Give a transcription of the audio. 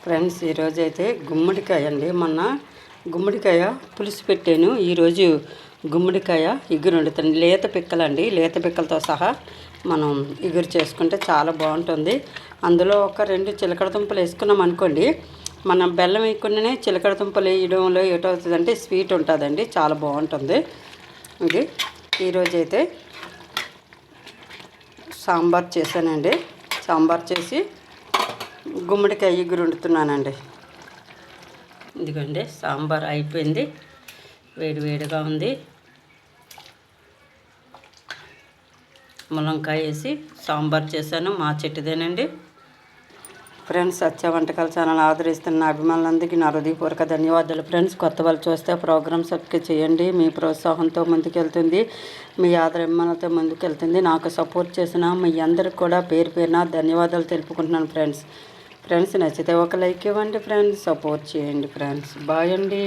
Friends, ఈరోజు అయితే గుమ్మడికాయ అండి. మొన్న గుమ్మడికాయ పులుసు పెట్టాను. ఈరోజు గుమ్మడికాయ ఇగురు వండుతాను. లేత పిక్కలండి, లేత పిక్కలతో సహా మనం ఇగురు చేసుకుంటే చాలా బాగుంటుంది. అందులో ఒక 2 చిలకడ దుంపలు వేసుకున్నాం అనుకోండి, మనం బెల్లం వేయకుండానే చిలకడ దుంపలు వేయడంలో ఏటవుతుందంటే స్వీట్ ఉంటుందండి, చాలా బాగుంటుంది. ఇది ఈరోజైతే సాంబార్ చేశానండి. సాంబార్ చేసి గుమ్మడికాయ ఇగురు వండుతున్నానండి. ఇదిగోండి, సాంబార్ అయిపోయింది, వేడివేడిగా ఉంది. ములంకాయ వేసి సాంబార్ చేశాను, మా చెట్టుదేనండి. ఫ్రెండ్స్, సత్య వంటకాల ఛానల్ ఆదరిస్తున్న అభిమానులందరికీ నా హృదయపూర్వక ధన్యవాదాలు. ఫ్రెండ్స్, కొత్త వాళ్ళు చూస్తే ప్రోగ్రామ్ సబ్స్క్రైబ్ చేయండి. మీ ప్రోత్సాహంతో ముందుకెళ్తుంది, మీ ఆదరణతో ముందుకెళ్తుంది. నాకు సపోర్ట్ చేసిన మీ అందరికి కూడా పేరు పేరున ధన్యవాదాలు తెలుపుకుంటున్నాను. ఫ్రెండ్స్ నచ్చితే ఒక లైక్ ఇవ్వండి. ఫ్రెండ్స్, సపోర్ట్ చేయండి. ఫ్రెండ్స్, బాయ్ అండి.